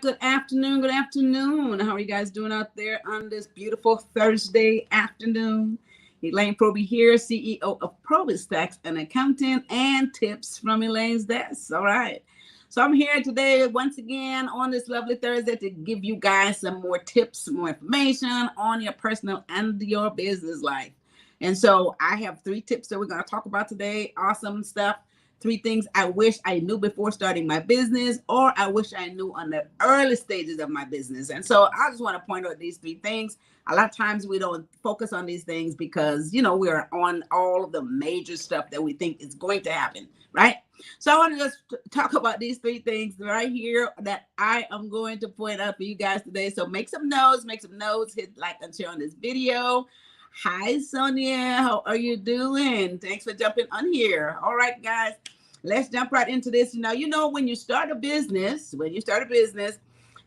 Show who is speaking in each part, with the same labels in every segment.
Speaker 1: Good afternoon. Good afternoon. How are you guys doing out there on this beautiful Thursday afternoon? Elaine Proby here, CEO of Proby Stacks, an accountant and tips from Elaine's desk. All right. So I'm here today once again on this lovely Thursday to give you guys some more tips, more information on your personal and your business life. And so I have 3 tips that we're going to talk about today. Awesome stuff. 3 things I wish I knew before starting my business, or I wish I knew on the early stages of my business. And so I just want to point out these 3 things. A lot of times we don't focus on these things because, we're on all of the major stuff that we think is going to happen, right? So I want to just talk about these 3 things right here that I am going to point out for you guys today. So make some notes, hit like and share on this video. Hi, Sonia. How are you doing? Thanks for jumping on here. All right, guys, let's jump right into this. Now, when you start a business,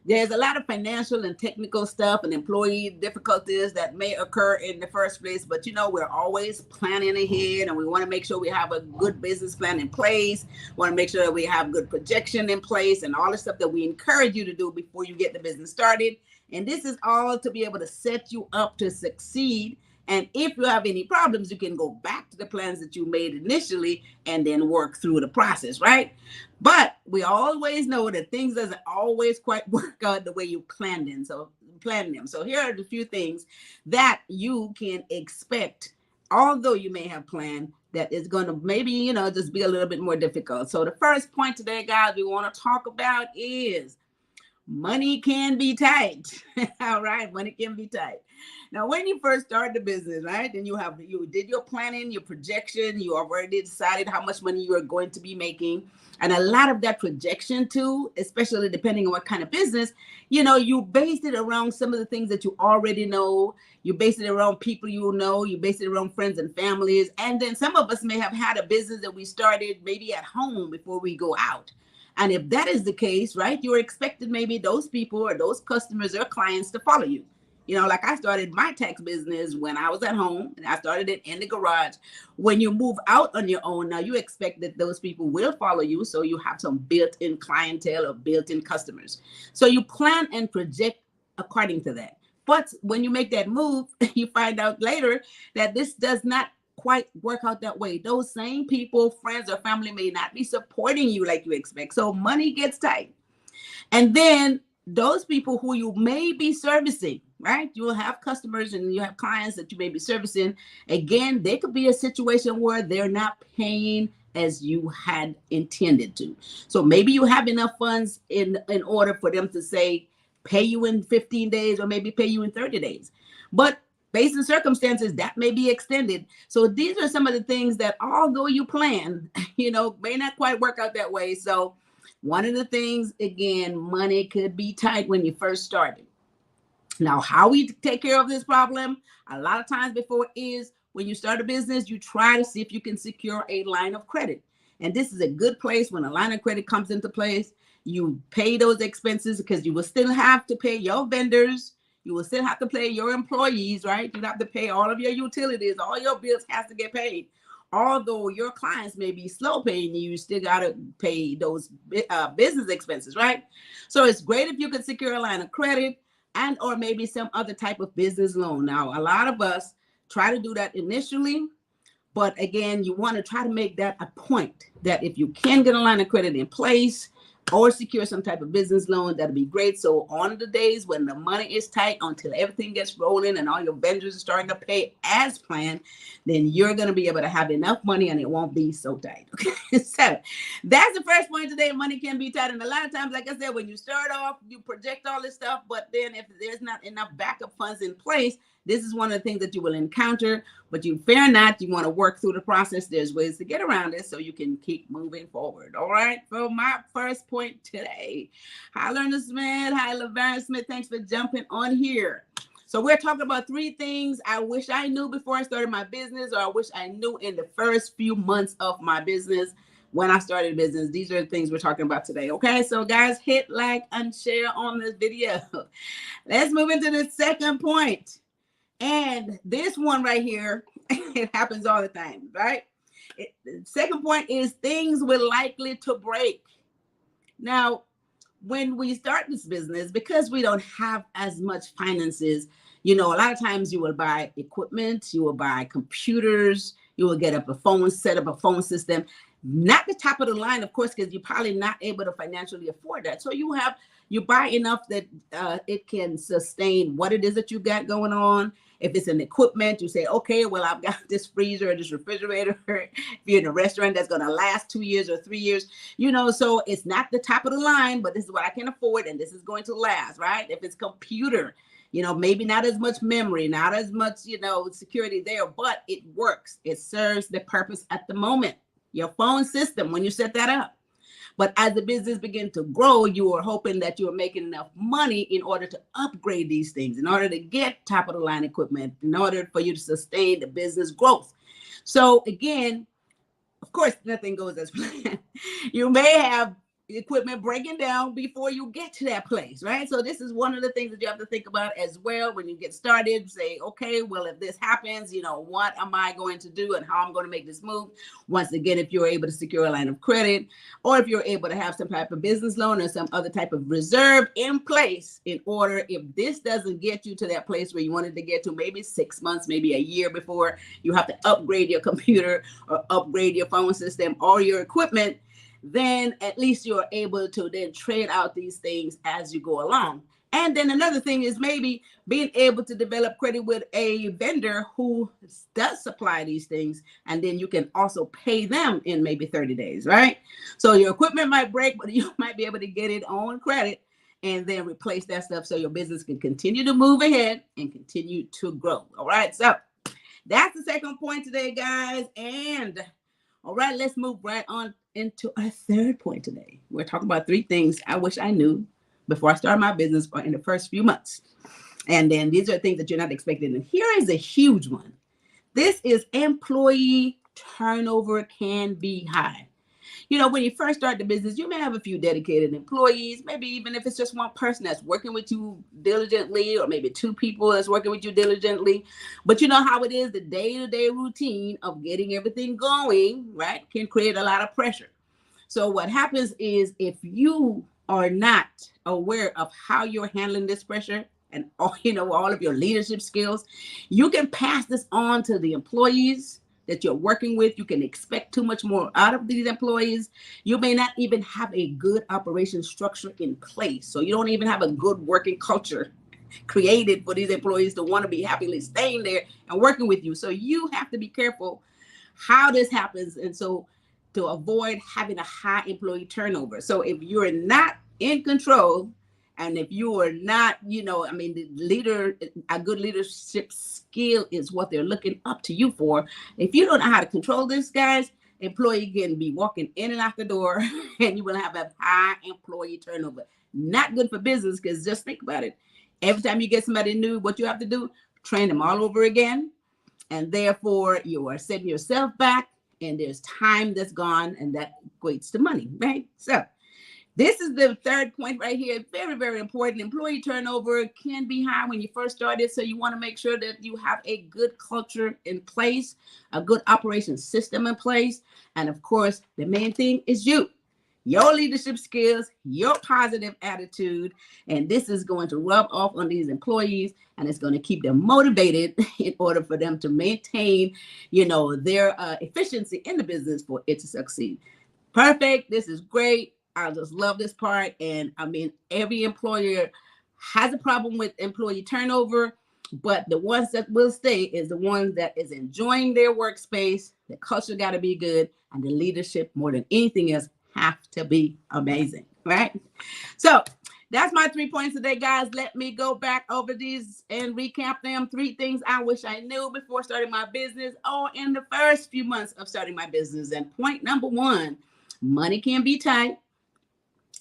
Speaker 1: there's a lot of financial and technical stuff and employee difficulties that may occur in the first place. But, we're always planning ahead, and we want to make sure we have a good business plan in place. We want to make sure that we have good projection in place and all the stuff that we encourage you to do before you get the business started. And this is all to be able to set you up to succeed. And if you have any problems, you can go back to the plans that you made initially and then work through the process, right? But we always know that things doesn't always quite work out the way you planned them. So here are the few things that you can expect, although you may have planned, that is going to maybe, just be a little bit more difficult. So the first point today, guys, we want to talk about is money can be tight. All right, money can be tight. Now, when you first start the business, right, then you did your planning, your projection, you already decided how much money you are going to be making. And a lot of that projection too, especially depending on what kind of business, you based it around some of the things that you already know. You base it around people you know, you base it around friends and families. And then some of us may have had a business that we started maybe at home before we go out. And if that is the case, right, you're expected maybe those people or those customers or clients to follow you. Like I started my tax business when I was at home, and I started it in the garage. When you move out on your own, now you expect that those people will follow you. So you have some built-in clientele or built-in customers. So you plan and project according to that. But when you make that move, you find out later that this does not quite work out that way. Those same people, friends or family may not be supporting you like you expect. So money gets tight. And then those people who you may be servicing, right? You will have customers and you have clients that you may be servicing. Again, there could be a situation where they're not paying as you had intended to. So maybe you have enough funds in order for them to say, pay you in 15 days or maybe pay you in 30 days. But based on circumstances, that may be extended. So these are some of the things that, although you plan, may not quite work out that way. So one of the things, again, money could be tight when you first started. Now, how we take care of this problem, a lot of times before is when you start a business, you try to see if you can secure a line of credit. And this is a good place when a line of credit comes into place. You pay those expenses because you will still have to pay your vendors. You will still have to pay your employees, right? You have to pay all of your utilities. All your bills has to get paid. Although your clients may be slow paying you still got to pay those business expenses, right? So it's great if you could secure a line of credit and or maybe some other type of business loan. Now, a lot of us try to do that initially. But again, you want to try to make that a point that if you can get a line of credit in place or secure some type of business loan, that'd be great. So on the days when the money is tight, until everything gets rolling and all your vendors are starting to pay as planned, then you're going to be able to have enough money and it won't be so tight. Okay, so that's the first point today. Money can be tight. And a lot of times, like I said, when you start off, you project all this stuff, but then if there's not enough backup funds in place, this is one of the things that you will encounter, but you fear not. You want to work through the process. There's ways to get around it so you can keep moving forward. All right. For my first point today. Hi, Lerner Smith. Hi, Laverne Smith. Thanks for jumping on here. So we're talking about 3 things I wish I knew before I started my business, or I wish I knew in the first few months of my business when I started business. These are the things we're talking about today. Okay. So guys, hit like and share on this video. Let's move into the second point. And this one right here, it happens all the time, right? The second point is things will likely to break. Now, when we start this business, because we don't have as much finances, you know, a lot of times you will buy equipment, you will buy computers, you will get up a phone, set up a phone system, not the top of the line, of course, because you're probably not able to financially afford that. So you buy enough that it can sustain what it is that you got going on. If it's an equipment, you say, okay, well, I've got this freezer or this refrigerator. If you're in a restaurant that's going to last 2 years or 3 years, you know, so it's not the top of the line, but this is what I can afford and this is going to last, right? If it's computer, you know, maybe not as much memory, not as much, you know, security there, but it works. It serves the purpose at the moment. Your phone system, when you set that up. But as the business begin to grow, you are hoping that you are making enough money in order to upgrade these things, in order to get top of the line equipment, in order for you to sustain the business growth. So again, of course, nothing goes as planned. You may have equipment breaking down before you get to that place, right? So this is one of the things that you have to think about as well when you get started. Say, okay, well, if this happens, you know, what am I going to do and how I'm going to make this move? Once again, if you're able to secure a line of credit, or if you're able to have some type of business loan or some other type of reserve in place in order, if this doesn't get you to that place where you wanted to get to, maybe 6 months, maybe a year before you have to upgrade your computer or upgrade your phone system or your equipment, then at least you're able to then trade out these things as you go along. And then another thing is maybe being able to develop credit with a vendor who does supply these things, and then you can also pay them in maybe 30 days, right? So your equipment might break, but you might be able to get it on credit and then replace that stuff so your business can continue to move ahead and continue to grow. All right, so that's the second point today, guys. And all right, let's move right on into our third point today. We're talking about 3 things I wish I knew before I started my business or in the first few months. And then these are things that you're not expecting. And here is a huge one. This is employee turnover can be high. You know, when you first start the business, you may have a few dedicated employees, maybe even if it's just one person that's working with you diligently, or maybe 2 people that's working with you diligently. But you know how it is, the day-to-day routine of getting everything going, right, can create a lot of pressure. So what happens is if you are not aware of how you're handling this pressure and all, you know, all of your leadership skills, you can pass this on to the employees that you're working with. You can expect too much more out of these employees. You may not even have a good operation structure in place. So you don't even have a good working culture created for these employees to want to be happily staying there and working with you. So you have to be careful how this happens. And so to avoid having a high employee turnover. So if you're not in control, and if you are not, you know, I mean, a good leadership skill is what they're looking up to you for. If you don't know how to control this, guys, employee can be walking in and out the door and you will have a high employee turnover. Not good for business, because just think about it. Every time you get somebody new, what you have to do, train them all over again. And therefore, you are setting yourself back, and there's time that's gone, and that equates to money, right? So this is the third point right here. Very, very important. Employee turnover can be high when you first started. So you want to make sure that you have a good culture in place, a good operation system in place. And of course, the main thing is your leadership skills, your positive attitude. And this is going to rub off on these employees, and it's going to keep them motivated in order for them to maintain, you know, their efficiency in the business for it to succeed. Perfect. This is great. I just love this part. And I mean, every employer has a problem with employee turnover, but the ones that will stay is the ones that is enjoying their workspace. The culture got to be good, and the leadership, more than anything else, have to be amazing, right? So that's my 3 points today, guys. Let me go back over these and recap them. 3 things I wish I knew before starting my business or in the first few months of starting my business. And point number 1, money can be tight.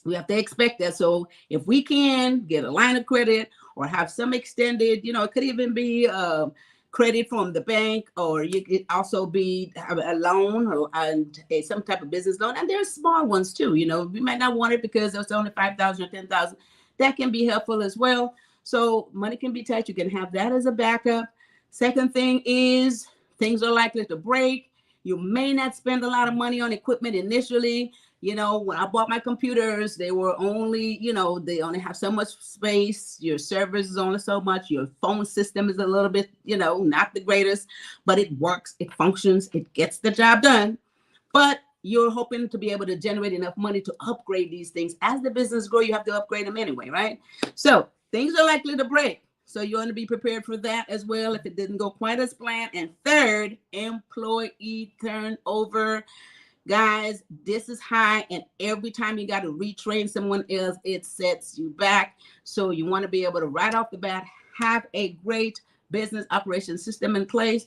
Speaker 1: We have to expect that. So if we can get a line of credit or have some extended, you know, it could even be credit from the bank, or you could also be have a loan or some type of business loan. And there's small ones too. You know, we might not want it because it's only $5,000 or $10,000. That can be helpful as well. So money can be tight. You can have that as a backup. Second thing is things are likely to break. You may not spend a lot of money on equipment initially. You know, when I bought my computers, they were only, you know, they only have so much space. Your servers is only so much. Your phone system is a little bit, you know, not the greatest, but it works, it functions, it gets the job done. But you're hoping to be able to generate enough money to upgrade these things. As the business grows, you have to upgrade them anyway, right? So things are likely to break. So you want to be prepared for that as well if it didn't go quite as planned. And third, employee turnover. Guys, this is high, and every time you got to retrain someone else, it sets you back. So you want to be able to right off the bat have a great business operation system in place,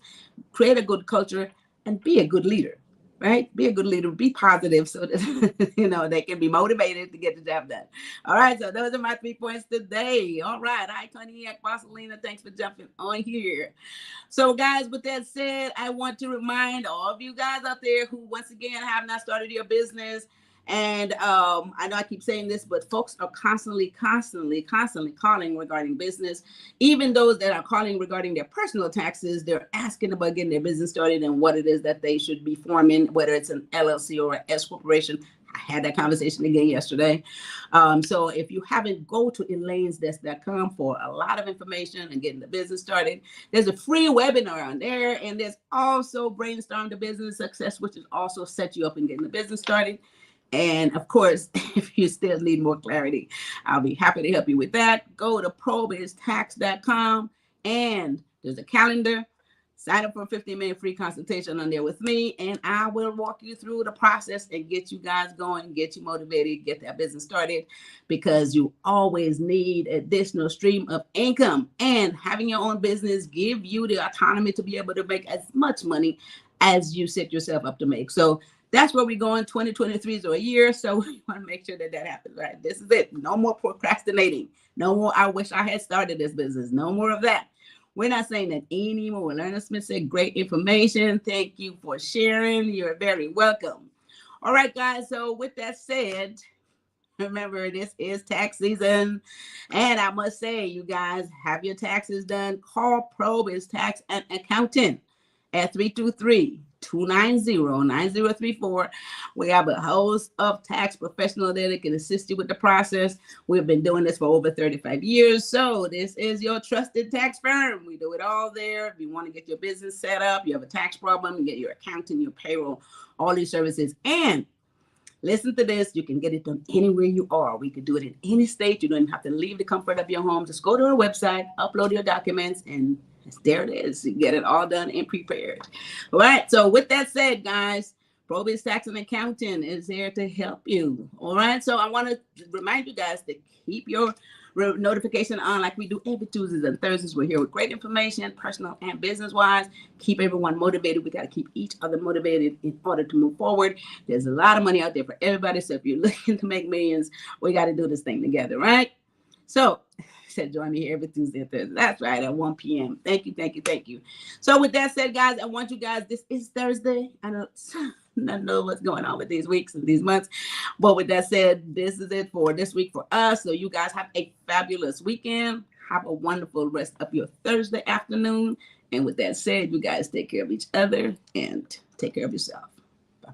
Speaker 1: create a good culture, and be a good leader. Right? Be a good leader, be positive so that you know they can be motivated to get the job done. All right, so those are my 3 points today. All right, hi Cognac Bosselina, thanks for jumping on here. So guys, with that said, I want to remind all of you guys out there who once again have not started your business. And I know I keep saying this, but folks are constantly calling regarding business. Even those that are calling regarding their personal taxes, they're asking about getting their business started and what it is that they should be forming, whether it's an LLC or an S corporation. I had that conversation again yesterday. So if you haven't, go to Elaine'sDesk.com for a lot of information and getting the business started. There's a free webinar on there, and there's also Brainstorm the Business Success, which is also set you up in getting the business started. And of course, if you still need more clarity, I'll be happy to help you with that. Go to ProBizTax.com, and there's a calendar. Sign up for a 15-minute free consultation on there with me, and I will walk you through the process and get you guys going, get you motivated, get that business started, because you always need additional stream of income. And having your own business give you the autonomy to be able to make as much money as you set yourself up to make. So that's where we're going. 2023 is a year, so we want to make sure that that happens, right? This is it. No more procrastinating. No more, I wish I had started this business. No more of that. We're not saying that anymore. Lerner Smith said, great information. Thank you for sharing. You're very welcome. All right, guys. So with that said, remember, this is tax season. And I must say, you guys have your taxes done. Call ProBiz Tax and Accountant at 323-290-9034. We have a host of tax professionals there that can assist you with the process. We've been doing this for over 35 years. So this is your trusted tax firm. We do it all there. If you want to get your business set up, you have a tax problem, you get your accounting, your payroll, all these services. And listen to this, you can get it done anywhere you are. We can do it in any state. You don't have to leave the comfort of your home. Just go to our website, upload your documents, and there it is. You get it all done and prepared. All right. So with that said, guys, ProBiz Tax and Accounting is there to help you. All right. So I want to remind you guys to keep your notification on like we do every Tuesdays and Thursdays. We're here with great information, personal and business-wise. Keep everyone motivated. We got to keep each other motivated in order to move forward. There's a lot of money out there for everybody. So if you're looking to make millions, we got to do this thing together, right? So said join me here every Tuesday and Thursday. That's right, at 1 p.m. Thank you. So with that said, guys, I want you guys, this is Thursday. I don't know what's going on with these weeks and these months. But with that said, this is it for this week for us. So you guys have a fabulous weekend. Have a wonderful rest of your Thursday afternoon. And with that said, you guys take care of each other and take care of yourself.